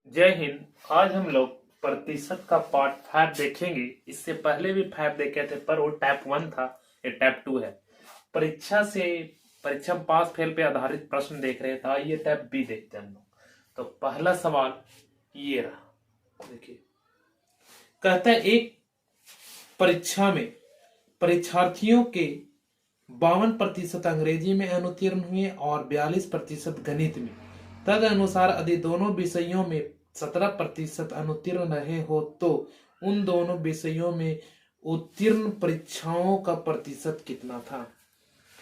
जय हिंद। आज हम लोग प्रतिशत का पार्ट 5 देखेंगे। इससे पहले भी 5 देखे थे, पर वो टाइप 1 था, ये टाइप 2 है। परीक्षा में पास फेल पे आधारित प्रश्न देख रहे थे। ये टाइप बी देखते हैं हम लोग। तो पहला सवाल ये रहा, देखिए। कहता है एक परीक्षा में परीक्षार्थियों के 52% अंग्रेजी में अनुत्तीर्ण हुए और 42% गणित में। तद अनुसार यदि दोनों विषयों में 17% अनुत्तीर्ण रहे हो तो उन दोनों विषयों में उत्तीर्ण परीक्षाओं का प्रतिशत कितना था।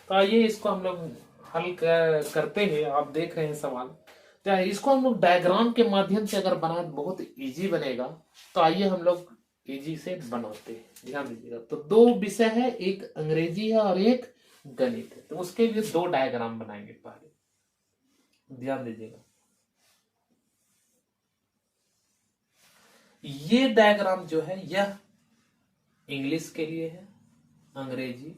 तो आइए इसको हम लोग हल करते हैं। आप देख रहे हैं सवाल, तो इसको हम लोग डायग्राम के माध्यम से अगर बनाए बहुत इजी बनेगा। तो आइए हम लोग इजी से बनाते हैं, ध्यान दीजिएगा। तो दो विषय है, एक अंग्रेजी है और एक गणित है। तो उसके लिए दो डायग्राम बनाएंगे। पहले ध्यान दीजिएगा, ये डायग्राम जो है यह इंग्लिश के लिए है, अंग्रेजी,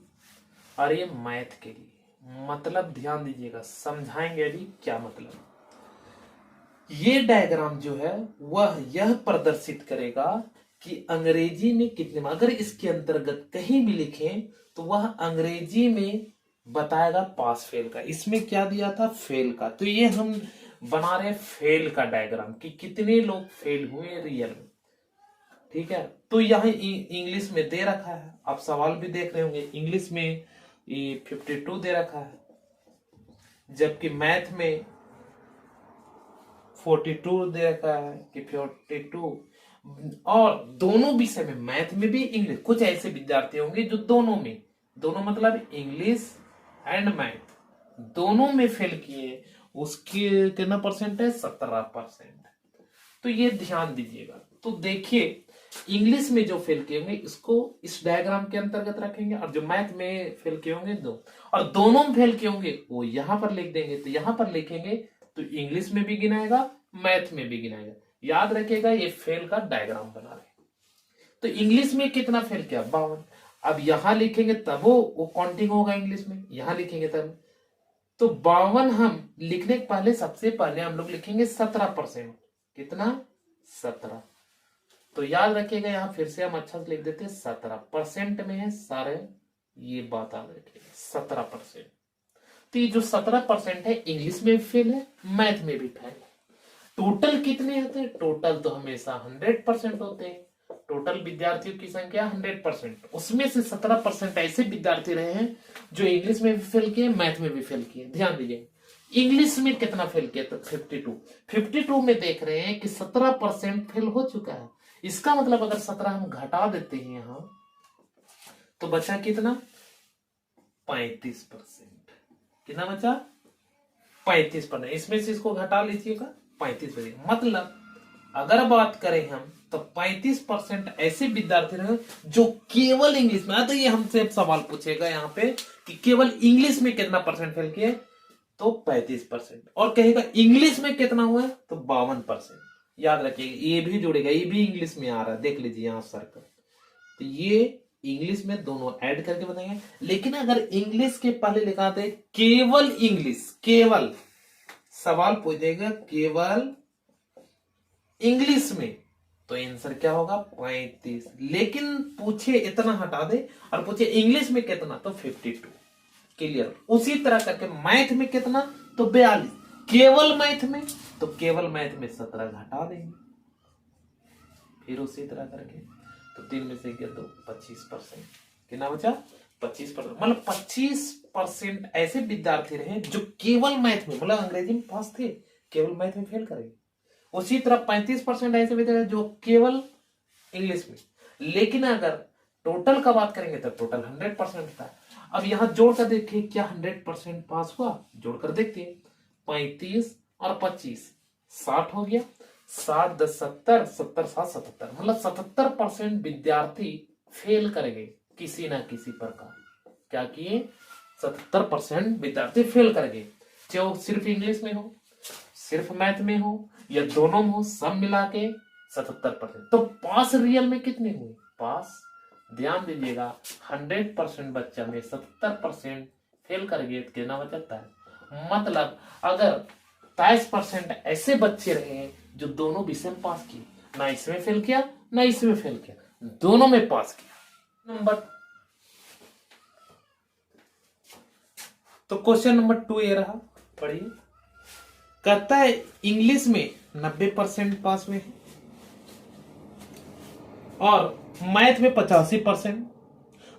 और ये मैथ के लिए। मतलब ध्यान दीजिएगा, समझाएंगे अभी क्या मतलब। ये डायग्राम जो है वह यह प्रदर्शित करेगा कि अंग्रेजी में कितने, अगर इसके अंतर्गत कहीं भी लिखें तो वह अंग्रेजी में बताएगा पास फेल का। इसमें क्या दिया था, फेल का। तो ये हम बना रहे फेल का डायग्राम कि कितने लोग फेल हुए रियल में। ठीक है, तो यहाँ इंग्लिश में दे रखा है, आप सवाल भी देख रहे होंगे। इंग्लिश में ये 52 दे रखा है, जबकि मैथ में 42 दे रखा है कि 42। और दोनों विषय में, मैथ में भी इंग्लिश, कुछ ऐसे विद्यार्थी होंगे जो दोनों मतलब इंग्लिश एंड मैथ दोनों में फेल किए। उसके कितना परसेंट है, 17%। तो ये ध्यान दीजिएगा। तो देखिए, इंग्लिश में जो फेल किए होंगे इसको इस डायग्राम के अंतर्गत रखेंगे, और जो मैथ में फेल किए होंगे और दोनों में फेल किए होंगे वो यहां पर लिख देंगे। तो यहां पर लिखेंगे तो इंग्लिश में भी गिनाएगा, मैथ में भी गिनाएगा। याद रखिएगा, ये फेल का डायग्राम बना रहे। तो इंग्लिश में कितना फेल किया, 52। अब यहां लिखेंगे तब वो काउंटिंग होगा इंग्लिश में, यहां लिखेंगे तब। तो 52 हम लिखने के पहले, सबसे पहले हम लोग लिखेंगे 17%। कितना, 17। तो याद रखिएगा, यहां फिर से हम अच्छा से लिख देते हैं 17% में है सारे, ये बात याद रखिएगा 17%। तो ये जो 17% है इंग्लिश में भी फेल है, मैथ में भी फेल है। टोटल कितने होते हैं, टोटल तो हमेशा 100% होते हैं। टोटल विद्यार्थियों की संख्या 100%, उसमें से 17% ऐसे विद्यार्थी रहे हैं जो इंग्लिश में भी फेल किए, मैथ में भी फेल किए। ध्यान दीजिए, इंग्लिश में कितना फेल किया, तो 52 में देख रहे हैं कि 17% फेल हो चुका है। इसका मतलब अगर 17 हम घटा देते हैं यहां, तो बचा कितना, 35%। कितना बचा, 35%। इसमें से इसको घटा लीजिएगा, 35%। मतलब अगर बात करें हम, तो 35% ऐसे विद्यार्थी रहे जो केवल इंग्लिश में, तो ये हमसे सवाल पूछेगा यहाँ पे कि केवल इंग्लिश में कितना परसेंट फेल किए, तो 35%। और कहेगा इंग्लिश में कितना हुआ है, तो 52%। याद रखिएगा, ये भी जुड़ेगा, ये भी इंग्लिश में आ रहा है, देख लीजिए यहां सर्कल। तो ये इंग्लिश में दोनों ऐड करके बताएंगे। लेकिन अगर इंग्लिश के पहले लिखा दे केवल इंग्लिश, केवल सवाल पूछ देगा केवल इंग्लिश में, तो आंसर क्या होगा, 35। लेकिन पूछे इतना हटा दे और पूछे इंग्लिश में कितना, तो 52। क्लियर। उसी तरह करके मैथ में कितना, तो 42। केवल मैथ में, तो केवल मैथ में 17 घटा देंगे। फिर उसी तरह करके, तो 3 में से गया तो 25%। कितना बचा, 25%। मतलब 25% ऐसे विद्यार्थी रहे जो केवल मैथ में, मतलब अंग्रेजी में पास थे, केवल मैथ में फेल करेंगे। उसी तरह 35% ऐसे विद्यार्थी जो केवल इंग्लिश में। लेकिन अगर टोटल का बात करेंगे तो टोटल 100% था। अब यहां जोड़कर देखिए, क्या 100% पास हुआ, जोड़कर देखते हैं। 35 और 25, 60 हो गया। 60 10 70, 70 7 77, मतलब 77% विद्यार्थी फेल करेंगे किसी ना किसी प्रकार। क्या किए, 77% विद्यार्थी फेल करेंगे, चाहे सिर्फ इंग्लिश में हो, सिर्फ मैथ में हो, या दोनों में हो, सब मिला के 77%। तो पास रियल में कितने हुए, पास। ध्यान दीजिएगा, 100% बच्चा में 70% फेल कर गए, कितना बचता है। मतलब अगर 27% ऐसे बच्चे रहे हैं जो दोनों विषय में पास किए, ना इसमें फेल किया ना इसमें फेल किया, दोनों में पास किया। नंबर तो क्वेश्चन नंबर 2 ये रहा, पढ़िए। कहता है इंग्लिश में 90% पास में है और मैथ में 85%,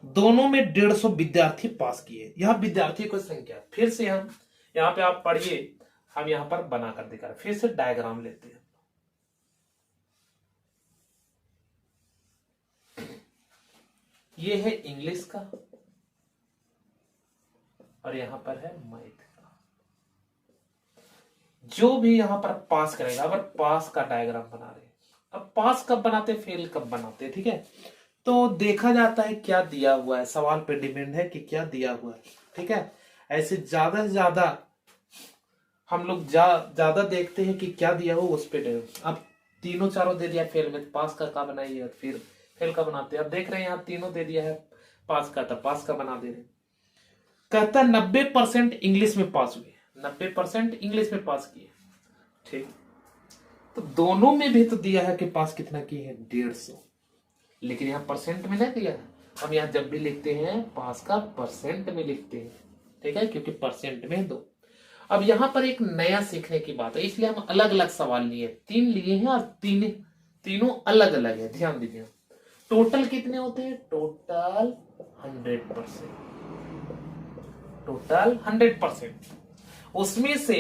दोनों में 150 विद्यार्थी पास किए। यह विद्यार्थी की संख्या, फिर से हम यहाँ पे आप पढ़िए, हम यहाँ पर बनाकर दिखा रहे, फिर से डायग्राम लेते हैं। ये है इंग्लिश का और यहां पर है मैथ का। जो भी यहां पर पास करेगा, अगर पास का डायग्राम बना रहे, अब पास कब बनाते, फेल कब बनाते, ठीक है। तो देखा जाता है क्या दिया हुआ है, सवाल पे डिपेंड है कि क्या दिया हुआ है, ठीक है। ऐसे ज्यादा से ज्यादा हम लोग ज्यादा देखते हैं कि क्या दिया हुआ उस पे। अब तीनों चारों दे दिया फेल में, पास का बनाइए, फिर फेल का बनाते हैं। अब देख रहे हैं यहाँ तीनों दे दिया है पास का, तो पास का बना दे रहे। कहता 90% इंग्लिश में पास हुए, 90% इंग्लिश में पास किए, ठीक। तो दोनों में भी तो दिया है कि पास कितना किए हैं, 150, लेकिन यहाँ परसेंट में नहीं दिया है। हम यहाँ जब भी लिखते हैं पास का परसेंट में लिखते हैं, ठीक है, क्योंकि परसेंट में दो। अब यहाँ पर एक नया सीखने की बात है, इसलिए हम अलग अलग सवाल लिए, 3 लिए हैं और तीनों अलग अलग है। ध्यान दीजिए, टोटल कितने होते हैं, टोटल 100%, टोटल 100%। उसमें से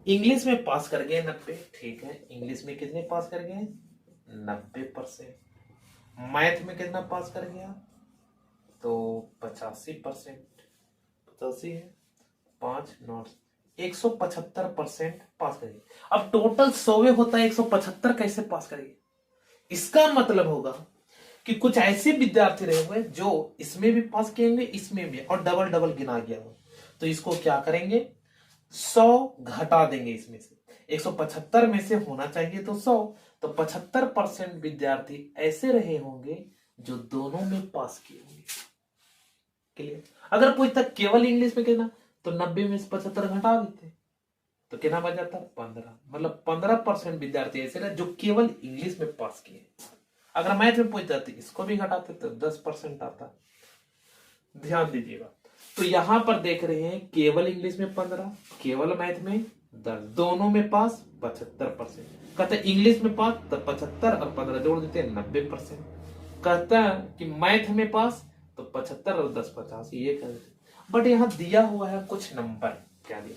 इंग्लिश में पास कर गए 90, ठीक है। इंग्लिश में कितने पास कर गए, 90%। मैथ में कितना पास कर गया, तो 85%, 85 है, 5 नोट्स, 175% पास करिए। अब टोटल 100 होता है, 175 कैसे पास करिए। इसका मतलब होगा कि कुछ ऐसे विद्यार्थी रहे हुए जो इसमें भी पास किएंगे, इसमें भी, और डबल डबल गिना गया हो, तो इसको क्या करेंगे, 100 घटा देंगे इसमें से। 175 में से होना चाहिए तो 100, तो 75% विद्यार्थी ऐसे रहे होंगे जो दोनों में पास किए होंगे। क्लियर। अगर पूछता केवल इंग्लिश में कितना, तो 90 में से 75 घटा देते तो कितना बच जाता, 15। मतलब 15% विद्यार्थी ऐसे रहे जो केवल इंग्लिश में पास किए। अगर मैथ में पूछ जाते इसको भी घटाते तो 10% आता। ध्यान दीजिएगा, तो यहां पर देख रहे हैं केवल इंग्लिश में 15, केवल मैथ में 10, दोनों में पास 75%। कहते इंग्लिश में पास तो 75 और 15 जोड़ देते हैं 90%। कहता है कि मैथ में पास तो 75 और 10 50, ये कर देते। बट यहाँ दिया हुआ है कुछ नंबर, क्या दिया,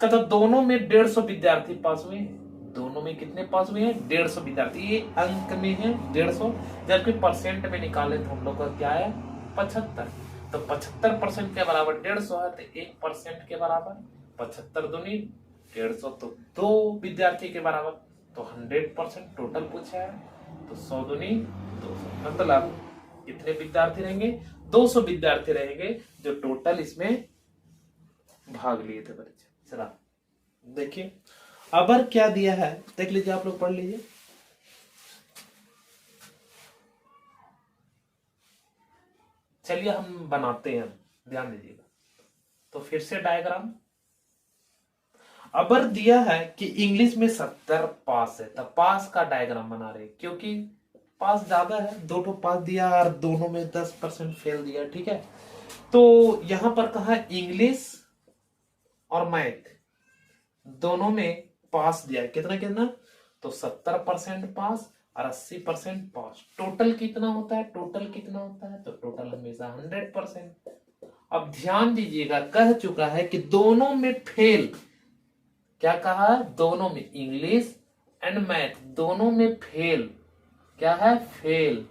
कहता दोनों में 150 विद्यार्थी पास हुए हैं, दोनों में कितने पास हुए हैं, 150 विद्यार्थी। ये अंक में है 150, जबकि परसेंट में निकाले तो हम लोग का क्या है, 75। तो 75% के बराबर 150 है, तो 1% के बराबर 75 दूनी 150, तो 2 विद्यार्थी के बराबर, तो 100% टोटल पूछा है, तो 100 दूनी 200, मतलब कितने विद्यार्थी रहेंगे, 200 विद्यार्थी रहेंगे जो टोटल इसमें भाग लिए थे बच्चे। चला देखिए, अबर क्या दिया है देख लीजिए, आप लोग पढ़ लीजिए। चलिए हम बनाते हैं, ध्यान दीजिएगा। तो फिर से डायग्राम, अबर दिया है कि इंग्लिश में 70 पास है, तो पास का डायग्राम बना रहे, क्योंकि पास ज्यादा है, 2 पास दिया और दोनों में 10% फेल दिया, ठीक है। तो यहां पर कहा इंग्लिश और मैथ दोनों में पास दिया है, कितना कितना, तो 70% पास और 80% पास। टोटल कितना होता है, टोटल कितना होता है, तो टोटल हमेशा 100%। अब ध्यान दीजिएगा, कह चुका है कि दोनों में फेल, क्या कहा, दोनों में, इंग्लिश एंड मैथ दोनों में फेल, क्या है, फेल।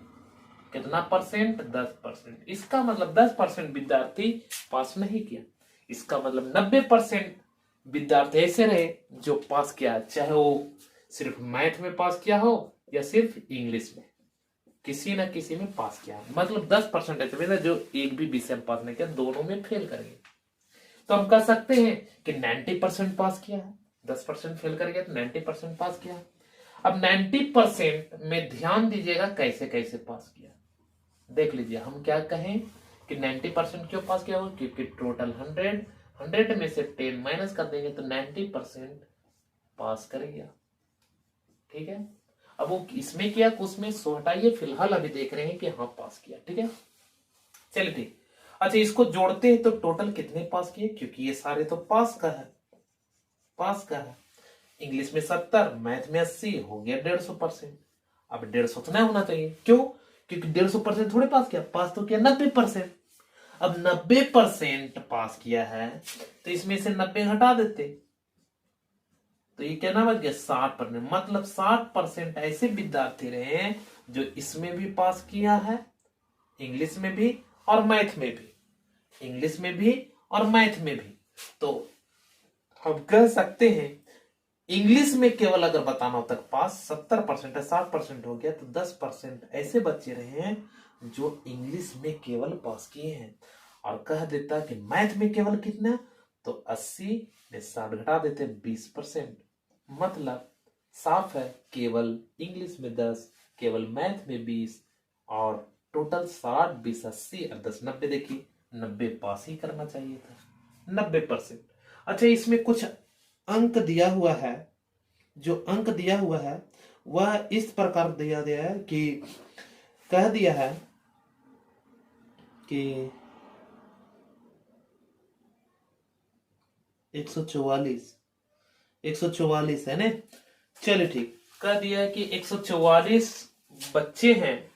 कितना परसेंट, 10%। इसका मतलब 10% विद्यार्थी पास नहीं किया, इसका मतलब 90% विद्यार्थी ऐसे रहे जो पास किया, चाहे वो सिर्फ मैथ में पास किया हो या सिर्फ इंग्लिश में, किसी ना किसी में पास किया। मतलब 10% ऐसे मिला जो एक भी विषय में पास नहीं किया, दोनों में फेल करेंगे। तो हम कह सकते हैं कि 90% पास किया है, 10% फेल कर गया तो 90% पास किया। अब 90% में ध्यान दीजिएगा कैसे कैसे पास किया, देख लीजिए। हम क्या कहें कि 90% क्यों पास किया हो, क्योंकि टोटल 100 में से 10 माइनस कर देंगे तो 90% पास कर गया। ठीक है, अब वो इसमें किया उसमें सो हटाइए, फिलहाल अभी देख रहे हैं कि हाँ पास किया। ठीक है, चलिए ठीक। अच्छा, इसको जोड़ते हैं तो टोटल कितने पास किए, क्योंकि ये सारे तो पास का है, पास का है। इंग्लिश में 70, मैथ में 80, हो गया 150%। अब 150 तो नहीं होना चाहिए, क्यों? क्योंकि 150% थोड़े पास किया, पास तो किया 90%। अब 90% पास किया है तो इसमें से 90 हटा देते, तो ये क्या ना बच गया 60%। मतलब 60% ऐसे विद्यार्थी रहे जो इसमें भी पास किया है, इंग्लिश में भी और मैथ में भी, इंग्लिश में भी और मैथ में भी। तो हम कह सकते हैं इंग्लिश में केवल अगर बताना हो तक पास 70% है, 60% हो गया, तो 10% ऐसे बच्चे रहे हैं जो इंग्लिश में केवल पास किए हैं। और कह देता कि मैथ में केवल कितना, तो 80 में 60 घटा देते 20%। मतलब साफ है, केवल इंग्लिश में 10, केवल मैथ में 20, और टोटल 60, 20, 80 और 10 90। देखिए 90 पास ही करना चाहिए था, 90%। अच्छा, इसमें कुछ अंक दिया हुआ है, जो अंक दिया हुआ है वह इस प्रकार दिया गया है कि कह दिया है कि 144 है ना। चलिए ठीक, कह दिया है कि 144 बच्चे हैं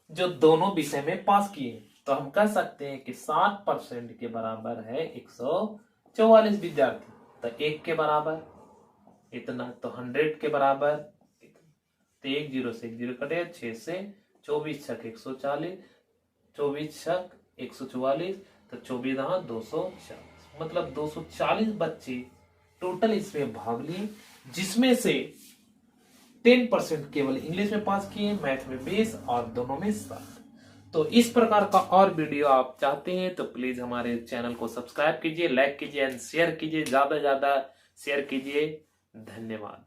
जो दोनों विषय में पास किए, तो हम कह सकते हैं कि 60% के बराबर है 144 विद्यार्थी। तो 1 के बराबर इतना, तो 100 के बराबर इतना। तो 1 0 से 1 0 कटे, 6 से 24 छक 140, 24 छक 144, तो 24 240। मतलब 240 बच्चे टोटल इसमें भाग लिए, जिसमें से 10% केवल इंग्लिश में पास किए, मैथ में 20 और दोनों में 7। तो इस प्रकार का और वीडियो आप चाहते हैं तो प्लीज हमारे चैनल को सब्सक्राइब कीजिए, लाइक कीजिए एंड शेयर कीजिए, ज्यादा से ज्यादा शेयर कीजिए। धन्यवाद।